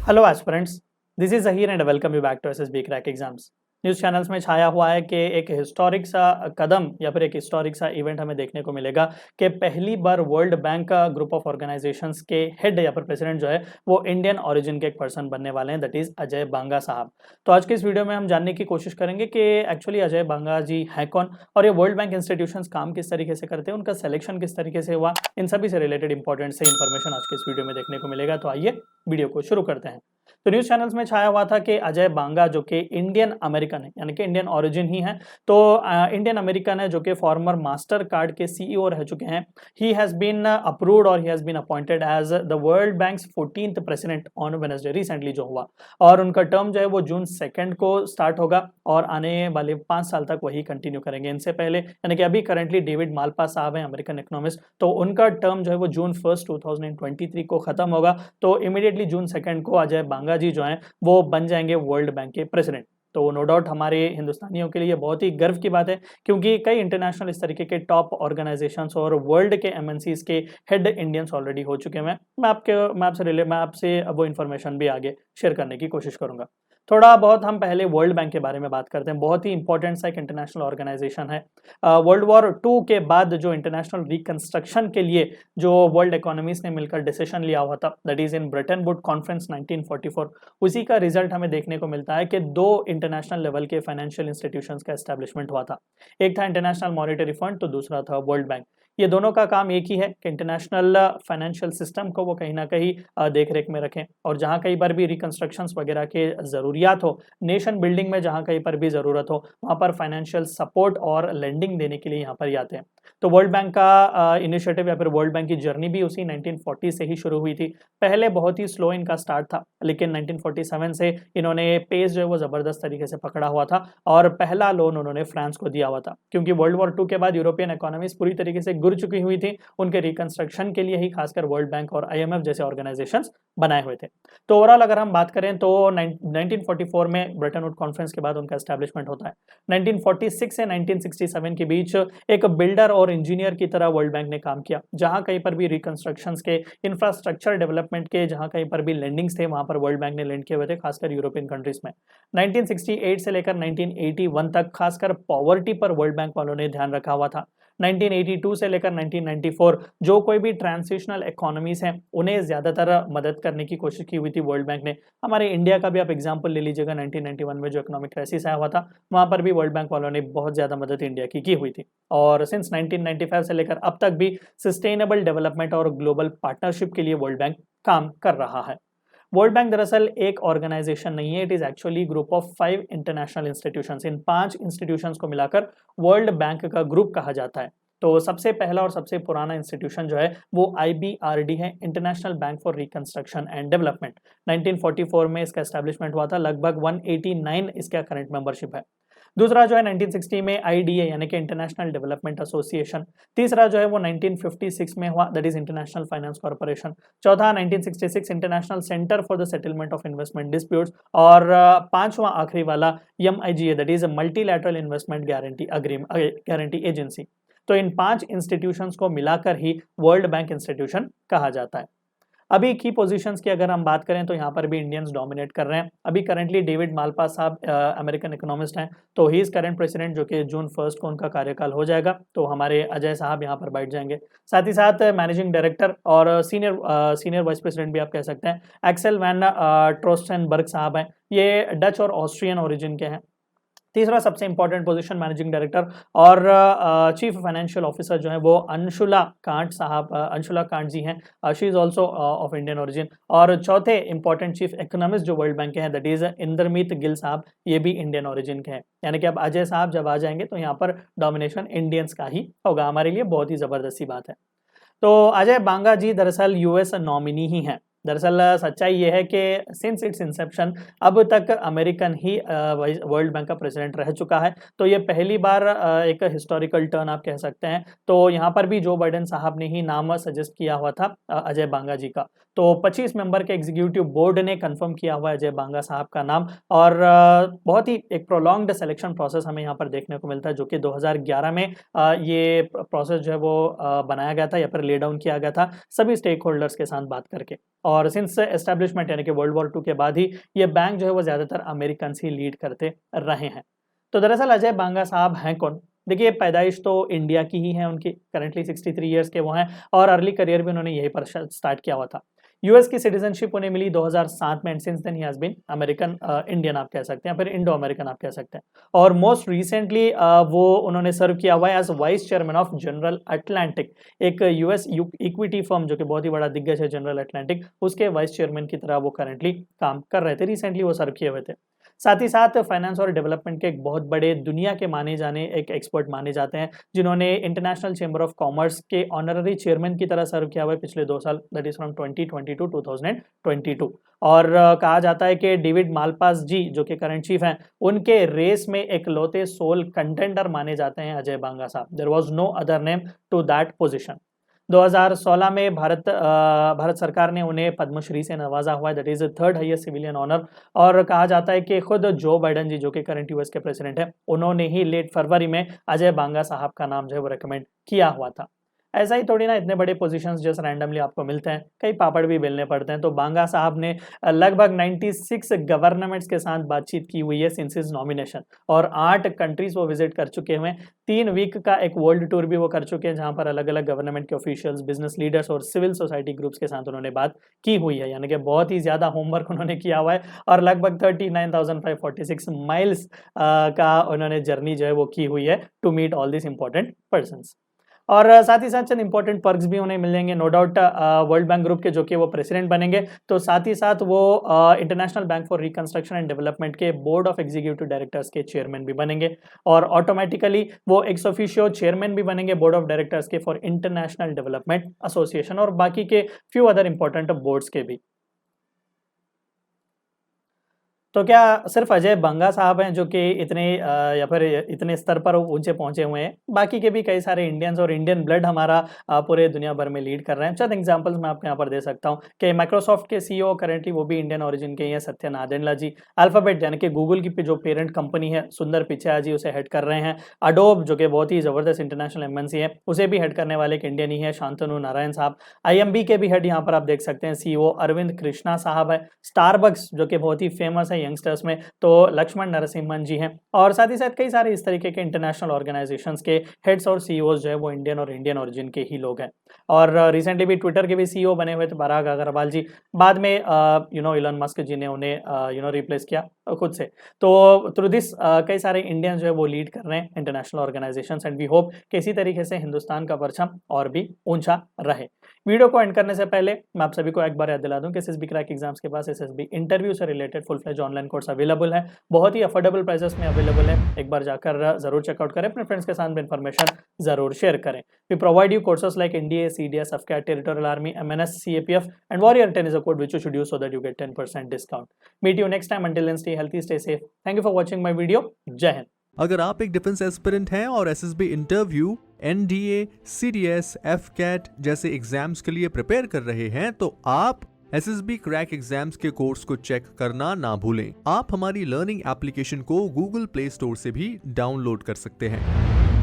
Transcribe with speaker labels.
Speaker 1: Hello aspirants, this is Zaheer and welcome you back to SSB crack exams. News channels में छाया हुआ है कि एक हिस्टोरिक सा कदम या फिर एक हिस्टोरिक सा इवेंट हमें देखने को मिलेगा कि पहली बार वर्ल्ड बैंक का ग्रुप ऑफ ऑर्गेनाइजेशंस के हेड या फिर प्रेसिडेंट जो है वो इंडियन ओरिजिन के एक पर्सन बनने वाले हैं, दैट इज अजय बांगा साहब। तो आज के इस वीडियो में हम जानने की कोशिश करेंगे कि एक्चुअली अजय बांगा जी हैं कौन और ये वर्ल्ड बैंक इंस्टीट्यूशंस काम किस तरीके से करते हैं, उनका सिलेक्शन किस तरीके से हुआ, इन सभी से रिलेटेड इंपॉर्टेंट से इन्फॉर्मेशन आज के इस वीडियो में देखने को मिलेगा। तो आइए वीडियो को शुरू करते हैं। तो न्यूज़ चैनल्स में छाया हुआ था कि अजय बांगा जो कि इंडियन अमेरिकन है, यानी कि इंडियन ओरिजिन ही है। तो इंडियन अमेरिकन है जो कि फॉर्मर मास्टर कार्ड के सीईओ रह चुके हैं। ही हैज़ बीन अप्रूव्ड और he has been appointed as the world bank's 14th president on Wednesday, recently जो हुआ। और उनका टर्म जो है वो जून 2 को स्टार्ट होगा और आने वाले 5 साल तक वही कंटिन्यू करेंगे। इनसे पहले यानी कि अभी करंटली डेविड माल्पास साहब हैं, अमेरिकन इकोनॉमिस्ट, तो उनका टर्म जो है वो जून 1 2023 को खत्म होगा। तो इमीडिएटली जून 2 को अजय बांगा जी जो हैं वो बन जाएंगे वर्ल्ड बैंक के प्रेसिडेंट। तो नो डाउट हमारे हिंदुस्तानियों के लिए बहुत ही गर्व की बात है, क्योंकि कई इंटरनेशनल इस तरीके के टॉप ऑर्गेनाइजेशंस और वर्ल्ड के एमएनसीज के हेड इंडियंस ऑलरेडी हो चुके हैं। मैं आपसे वो इन्फॉर्मेशन भी आगे शेयर करने की कोशिश करूंगा। थोड़ा बहुत हम पहले वर्ल्ड बैंक के बारे में बात करते हैं। बहुत ही इंपॉर्टेंट सा एक इंटरनेशनल ऑर्गेनाइजेशन है। वर्ल्ड वॉर 2 के बाद जो इंटरनेशनल रिकंस्ट्रक्शन के लिए जो वर्ल्ड इकोनॉमीज ने मिलकर डिसीजन लिया हुआ था, that is in Brayton would conference 1944, उसी का रिजल्ट हमें देखने को मिलता है कि 2 इंटरनेशनल लेवल के फाइनेंशियल इंस्टीट्यूशंस का एस्टेब्लिशमेंट हुआ था। एक था इंटरनेशनल मॉनेटरी फंड, तो दूसरा था वर्ल्ड बैंक। ये दोनों का काम एक ही है कि इंटरनेशनल फाइनेंशियल सिस्टम को वो कहीं ना कहीं देख रेख में रखें, और जहाँ कहीं पर भी रिकंस्ट्रक्शंस वगैरह के ज़रूरियात हो, नेशन बिल्डिंग में जहाँ कहीं पर भी ज़रूरत हो, वहाँ पर फाइनेंशियल सपोर्ट और लेंडिंग देने के लिए यहाँ पर आते हैं। तो वर्ल्ड बैंक का इनिशिएटिव या फिर वर्ल्ड बैंक की जर्नी भी उसी 1940 से ही शुरू हुई थी। पहले बहुत ही स्लो इनका स्टार्ट था, लेकिन 1947 से इन्होंने पेस जो है वो ज़बरदस्त तरीके से पकड़ा हुआ था और पहला लोन उन्होंने फ्रांस को दिया हुआ था, क्योंकि वर्ल्ड वॉर 2 के बाद यूरोपियन इकोनॉमीज पूरी तरीके से गिर चुकी हुई थी। उनके रिकंस्ट्रक्शन के लिए ही खासकर वर्ल्ड बैंक और आईएमएफ जैसे ऑर्गेनाइजेशंस बनाए हुए थे। तो ओवरऑल अगर हम बात करें तो 1944 में ब्रेटन वुड कॉन्फ्रेंस के बाद उनका एस्टेब्लिशमेंट होता है। 1946 से 1967 के बीच एक बिल्डर और इंजीनियर की तरह वर्ल्ड बैंक ने काम किया। जहां कहीं पर भी रिकंस्ट्रक्शंस के, इंफ्रास्ट्रक्चर डेवलपमेंट के, जहां कहीं पर भी लेंडिंग्स थे, वहां पर वर्ल्ड बैंक ने लेंड किए हुए थे, खासकर यूरोपियन कंट्रीज में। 1968 से लेकर 1981 तक खासकर पॉवर्टी पर वर्ल्ड बैंक वालों ने ध्यान रखा हुआ था। 1982 से लेकर 1994 जो कोई भी ट्रांजिशनल इकोनॉमीज हैं उन्हें ज्यादातर मदद करने की कोशिश की हुई थी वर्ल्ड बैंक ने। हमारे इंडिया का भी आप एग्जांपल ले लीजिएगा, 1991 में जो इकोनॉमिक क्राइसिस आया हुआ था, वहां पर भी वर्ल्ड बैंक वालों ने बहुत ज्यादा मदद इंडिया की हुई थी। और सिंस 1995 से लेकर अब तक भी सस्टेनेबल डेवलपमेंट और ग्लोबल पार्टनरशिप के लिए वर्ल्ड बैंक काम कर रहा है। वर्ल्ड बैंक दरअसल एक ऑर्गेनाइजेशन नहीं है, it is actually group of 5 international institutions. In 5 institutions को मिलाकर वर्ल्ड बैंक का ग्रुप कहा जाता है। तो सबसे पहला और सबसे पुराना इंस्टीट्यूशन जो है वो आईबीआरडी है, international bank for reconstruction and development. 1944 में इसका एस्टेब्लिशमेंट हुआ था, लगभग 189 इसका करंट मेंबरशिप है। दूसरा जो है 1960 में आईडीए यानी कि इंटरनेशनल डेवलपमेंट एसोसिएशन। तीसरा जो है वो 1956 में हुआ, that is International Finance Corporation. चौथा 1966 International Centre for the Settlement of Investment Disputes. और पांचवा आखिरी वाला MIGA, that is Multilateral Investment Guarantee Agency. तो इन 5 इंस्टीट्यूशंस को मिलाकर ही वर्ल्ड बैंक इंस्टीट्यूशन कहा जाता है। अभी की पोजीशंस की अगर हम बात करें तो यहाँ पर भी इंडियंस डोमिनेट कर रहे हैं। अभी करंटली डेविड माल्पास साहब अमेरिकन इकोनॉमिस्ट हैं, तो ही इज करंट प्रेसिडेंट, जो कि जून 1 को उनका कार्यकाल हो जाएगा। तो हमारे अजय साहब यहाँ पर बैठ जाएंगे। साथ ही साथ मैनेजिंग डायरेक्टर और सीनियर वाइस प्रेसिडेंट भी आप कह सकते हैं, एक्सेल वैन ट्रोस्टेनबर्ग साहब हैं। ये डच और ऑस्ट्रियन ओरिजिन के हैं। तीसरा सबसे इंपॉर्टेंट पोजीशन मैनेजिंग डायरेक्टर और चीफ फाइनेंशियल ऑफिसर जो है वो अंशुला कांट जी हैं। She is also of Indian origin. और चौथे इंपॉर्टेंट चीफ इकोनॉमिस्ट जो वर्ल्ड बैंक के हैं, दैट इज इंदरमीत गिल साहब, ये भी इंडियन ओरिजिन के हैं। यानी कि अब अजय साहब जब आ जाएंगे तो यहाँ पर डोमिनेशन इंडियंस का ही होगा। हमारे लिए बहुत ही जबरदस्ती बात है। तो अजय बांगा जी दरअसल यूएस नॉमिनी ही हैं। दरअसल सच्चाई ये है कि सिंस इट्स इंसेप्शन अब तक अमेरिकन ही वर्ल्ड बैंक का प्रेसिडेंट रह चुका है। तो ये पहली बार एक हिस्टोरिकल टर्न आप कह सकते हैं। तो यहाँ पर भी जो बाइडेन साहब ने ही नाम सजेस्ट किया हुआ था अजय बांगा जी का। तो 25 मेंबर के एग्जीक्यूटिव बोर्ड ने कंफर्म किया हुआ है अजय बांगा साहब का नाम। और बहुत ही एक प्रोलॉन्ग्ड सिलेक्शन प्रोसेस हमें यहाँ पर देखने को मिलता है, जो कि 2011 में ये प्रोसेस जो है वो बनाया गया था या फिर ले डाउन किया गया था सभी स्टेक होल्डर्स के साथ बात करके। और सिंस एस्टैब्लिशमेंट यानी कि वर्ल्ड वॉर 2 के बाद ही ये बैंक जो है वो ज़्यादातर अमेरिकन ही लीड करते रहे हैं। तो दरअसल अजय बांगा साहब हैं कौन? देखिए, पैदाइश तो इंडिया की ही है उनकी, करंटली 63 ईयर्स के वो हैं और अर्ली करियर भी उन्होंने यहीं पर स्टार्ट किया हुआ था। यूएस की सिटीजनशिप उन्हें मिली 2007 में and since then he has been American Indian आप कह सकते हैं, फिर इंडो अमेरिकन आप कह सकते हैं। और मोस्ट रिसेंटली वो उन्होंने सर्व किया हुआ है as vice chairman of General Atlantic, एक यूएस इक्विटी फर्म जो कि बहुत ही बड़ा दिग्गज है जनरल अटलांटिक, उसके वाइस चेयरमैन की तरह वो करंटली काम कर रहे थे, रिसेंटली वो सर्व किए हुए थे। साथ ही साथ फाइनेंस और डेवलपमेंट के एक बहुत बड़े दुनिया के माने जाने एक एक्सपर्ट माने जाते हैं, जिन्होंने इंटरनेशनल चेंबर ऑफ कॉमर्स के ऑनररी चेयरमैन की तरह सर्व किया हुआ है पिछले 2 साल, दैट इज फ्रॉम 2020 टू 2022। और कहा जाता है कि डेविड मालपास जी जो कि करंट चीफ हैं, उनके रेस में एक लौते सोल कंटेंडर माने जाते हैं अजय बांगा साहब। There was no other name to that position. 2016 में भारत सरकार ने उन्हें पद्मश्री से नवाजा हुआ है, that is third highest civilian honour. और कहा जाता है कि खुद जो बाइडेन जी जो कि करंट यूएस के प्रेसिडेंट है, उन्होंने ही लेट फरवरी में अजय बांगा साहब का नाम जो है वो रिकमेंड किया हुआ था। ऐसा ही थोड़ी ना इतने बड़े पोजीशंस जस्ट रैंडमली आपको मिलते हैं, कई पापड़ भी बेलने पड़ते हैं। तो बांगा साहब ने लगभग 96 गवर्नमेंट्स के साथ बातचीत की हुई है सिंस हिज नॉमिनेशन, और 8 कंट्रीज वो विजिट कर चुके हुए हैं। 3 वीक का एक वर्ल्ड टूर भी वो कर चुके हैं, जहां पर अलग अलग गवर्नमेंट के ऑफिशियल्स, बिजनेस लीडर्स और सिविल सोसाइटी ग्रुप्स के साथ उन्होंने बात की हुई है, यानी कि बहुत ही ज्यादा होमवर्क उन्होंने किया हुआ है। और लगभग 39,546 माइल्स का उन्होंने जर्नी जो है वो की हुई है to meet all this important persons. और साथ ही साथ चंद इंपॉर्टेंट पर्क्स भी उन्हें मिलेंगे, no doubt world bank group के जो कि वो प्रेसिडेंट बनेंगे, तो साथ ही साथ वो international bank for reconstruction and development के बोर्ड ऑफ एग्जीक्यूटिव डायरेक्टर्स के चेयरमैन भी बनेंगे, और ऑटोमेटिकली वो एक्स ऑफिशियो चेयरमैन भी बनेंगे बोर्ड ऑफ डायरेक्टर्स के फॉर इंटरनेशनल डेवलपमेंट एसोसिएशन और बाकी के फ्यू अदर इंपॉर्टेंट बोर्ड्स के भी। तो क्या सिर्फ अजय बांगा साहब हैं जो कि इतने या फिर इतने स्तर पर ऊंचे पहुंचे हुए हैं? बाकी के भी कई सारे इंडियंस और इंडियन ब्लड हमारा पूरे दुनिया भर में लीड कर रहे हैं। चंद एग्जांपल्स मैं आपको यहाँ पर दे सकता हूँ कि माइक्रोसॉफ्ट के सीईओ करंटली वो भी इंडियन ओरिजिन के ही हैं, सत्या नादेला जी। अल्फाबेट यानी कि गूगल की जो पेरेंट कंपनी है, सुंदर पिचाई जी उसे हेड कर रहे हैं। अडोब जो कि बहुत ही जबरदस्त इंटरनेशनल एमएनसी है, उसे भी हेड करने वाले एक इंडियन ही है, शांतनु नारायण साहब। आईएमबी के भी हेड यहाँ पर आप देख सकते हैं, सीईओ अरविंद कृष्णा साहब है। स्टारबक्स जो कि बहुत ही फेमस है यंगस्टर्स में, तो लक्ष्मण नरसिम्हन जी हैं। और साथ ही साथ कई सारे इस तरीके के इंटरनेशनल ऑर्गेनाइजेशंस के हेड्स और सीईओज जो है वो इंडियन और इंडियन ओरिजिन के ही लोग हैं। और रिसेंटली भी ट्विटर के भी सीईओ बने हुए थे पराग अग्रवाल जी, बाद में इलन मस्क जी ने उन्हें रिप्लेस किया खुद से। तो थ्रू दिस कई सारे इंडियन जो है वो लीड कर रहे हैं international organisations, and we hope कि इसी तरीके से हिंदुस्तान का परचम और भी ऊंचा रहे। वीडियो को एंड करने से पहले मैं आप सभी को एक बार याद दिला दूं कि एसएसबी क्रैक एग्जाम्स के पास एसएसबी इंटरव्यू से related full fledge online course available है, बहुत ही अफोर्डेबल प्राइसेस में अवेलेबल है। एक बार जाकर जरूर चेकआउट करें, अपने फ्रेंड्स के साथ भी इन्फॉर्मेशन जरूर शेयर करें। We provide you courses like NDA, CDS, AFCAT, Territorial Army, MNS, CAPF and Warrior 10 is a code which you should use so that you get 10% discount. Meet you next time. Until then, stay healthy, stay safe. Thank you for watching my video. जय हिंद।
Speaker 2: अगर आप एक defence aspirant हैं और SSB interview, NDA, CDS, एफकेट जैसे exams के लिए prepare कर रहे हैं, तो आप एसएसबी क्रैक एग्जाम्स के कोर्स को चेक करना ना भूलें। आप हमारी लर्निंग एप्लीकेशन को गूगल प्ले स्टोर से भी डाउनलोड कर सकते हैं।